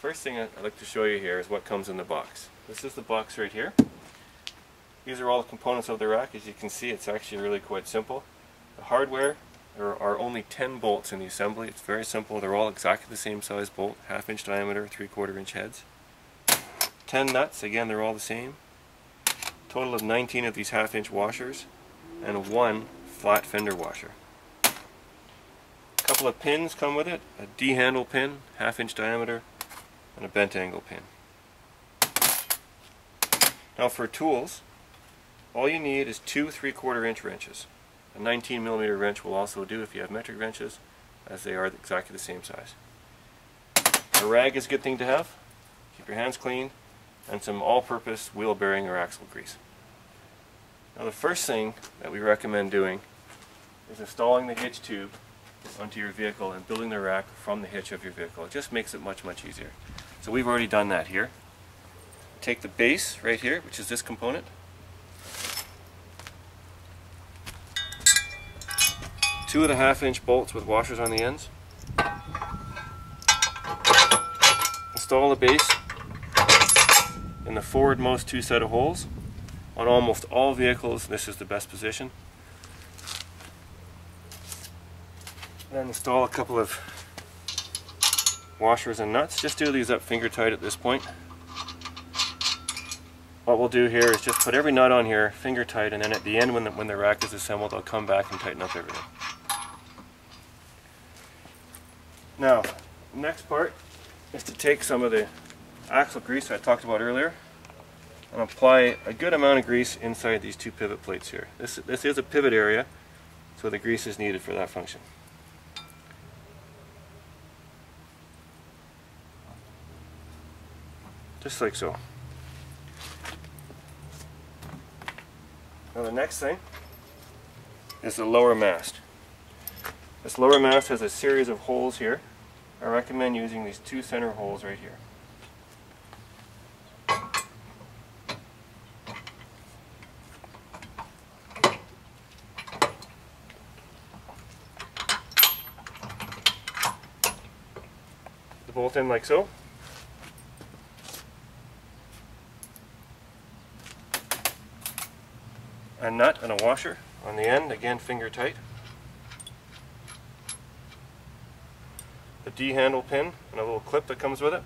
first thing I'd like to show you here is what comes in the box. This is the box right here. These are all the components of the rack. As you can see, it's actually really quite simple. The hardware, there are only 10 bolts in the assembly. It's very simple. They're all exactly the same size bolt, 1/2 inch diameter, 3/4 inch heads. 10 nuts, again they're all the same. Total of 19 of these 1/2 inch washers and 1 flat fender washer. A couple of pins come with it, a D handle pin, 1/2 inch diameter, and a bent angle pin. Now for tools, all you need is 2 3/4 inch wrenches. A 19mm wrench will also do if you have metric wrenches, as they are exactly the same size. A rag is a good thing to have, keep your hands clean, and some all-purpose wheel bearing or axle grease. Now the first thing that we recommend doing is installing the hitch tube onto your vehicle and building the rack from the hitch of your vehicle. It just makes it much easier. So we've already done that here. Take the base right here, which is this component. Two of the 1/2 inch bolts with washers on the ends. Install the base in the forwardmost 2 set of holes. On almost all vehicles, this is the best position. Then install a couple of washers and nuts. Just do these up finger tight at this point. What we'll do here is just put every nut on here finger tight, and then at the end when the rack is assembled, I'll come back and tighten up everything. Now, the next part is to take some of the axle grease I talked about earlier and apply a good amount of grease inside these 2 pivot plates here. This is a pivot area, so the grease is needed for that function. Just like so. Now the next thing is the lower mast. This lower mast has a series of holes here. I recommend using these 2 center holes right here. The bolt in like so. A nut and a washer on the end, again finger tight. The D handle pin and a little clip that comes with it.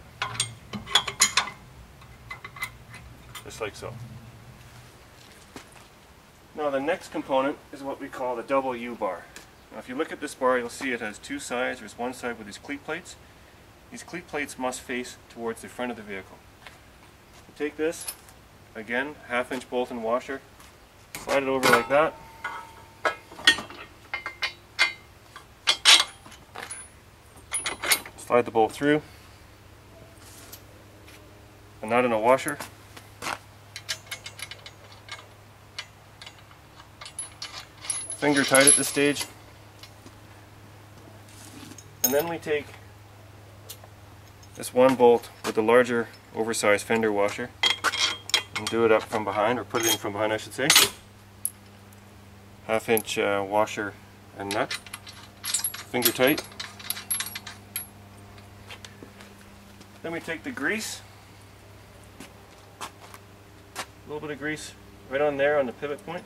Just like so. Now the next component is what we call the double U bar. Now if you look at this bar, you'll see it has 2 sides. There's one side with these cleat plates. These cleat plates must face towards the front of the vehicle. Take this, again, 1/2 inch bolt and washer, slide it over like that. Slide the bolt through. A nut and a washer. Finger tight at this stage. And then we take this one bolt with the larger oversized fender washer and do it up from behind, or put it in from behind I should say. 1/2 inch washer and nut. Finger tight. Then we take the grease, a little bit of grease right on there on the pivot point,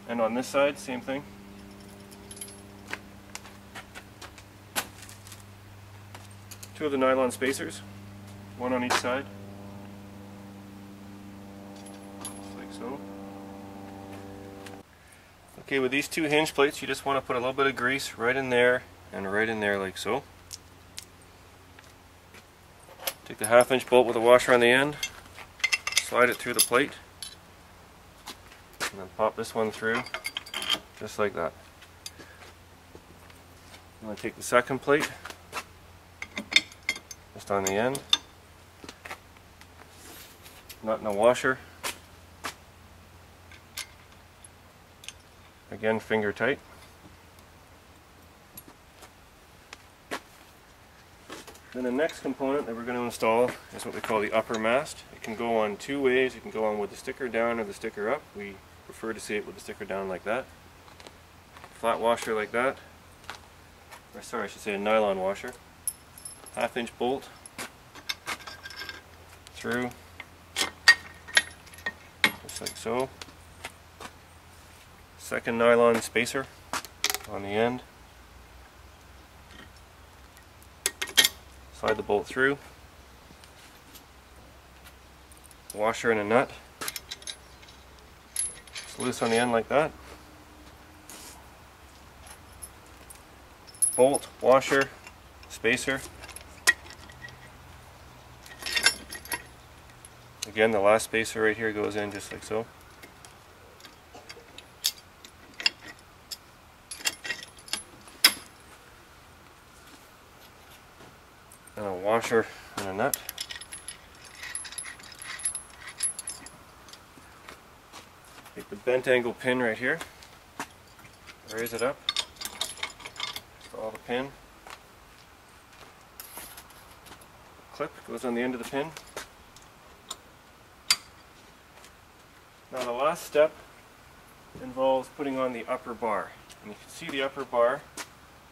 and on this side, same thing. Two of the nylon spacers, one on each side, just like so. Okay, with these 2 hinge plates, you just want to put a little bit of grease right in there and right in there like so. Take the 1/2 inch bolt with a washer on the end, slide it through the plate, and then pop this one through, just like that. I'm going to take the second plate, just on the end, nut and a washer, again finger tight. Then the next component that we're going to install is what we call the upper mast. It can go on 2 ways. It can go on with the sticker down or the sticker up. We prefer to see it with the sticker down like that. Flat washer like that. Or sorry, I should say a nylon washer. 1/2 inch bolt. through, just like so. Second nylon spacer on the end. Slide the bolt through. Washer and a nut. It's loose on the end like that. Bolt, washer, spacer. Again, the last spacer right here goes in just like so. And a washer and a nut. Take the bent angle pin right here, raise it up, install the pin. Clip goes on the end of the pin. Now the last step involves putting on the upper bar. And you can see the upper bar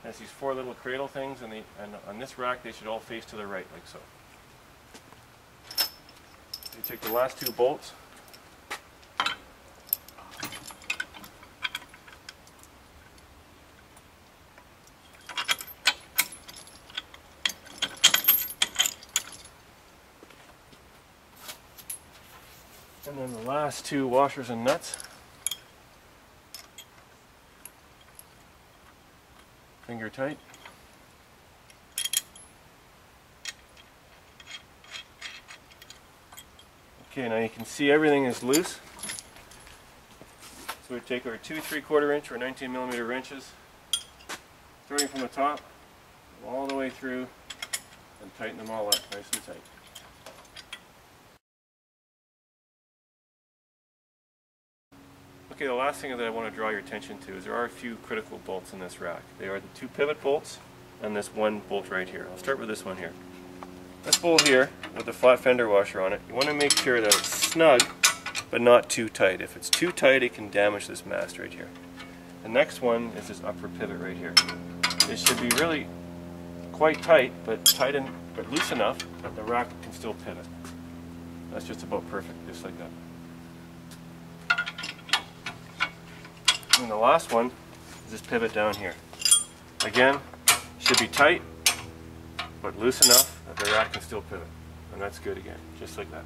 has these 4 little cradle things, and on this rack they should all face to the right, like so. You take the last 2 bolts, and then the last 2 washers and nuts. Finger tight. Okay, now you can see everything is loose. So we take our 2 3/4 inch or 19mm wrenches, starting from the top, all the way through, and tighten them all up nice and tight. Okay, the last thing that I want to draw your attention to is there are a few critical bolts in this rack. They are the 2 pivot bolts and this one bolt right here. I'll start with this one here. This bolt here with the flat fender washer on it, you want to make sure that it's snug but not too tight. If it's too tight, it can damage this mast right here. The next one is this upper pivot right here. It should be really quite tight, but loose enough that the rack can still pivot. That's just about perfect, just like that. And the last one is this pivot down here. Again, should be tight, but loose enough that the rack can still pivot. And that's good again, just like that.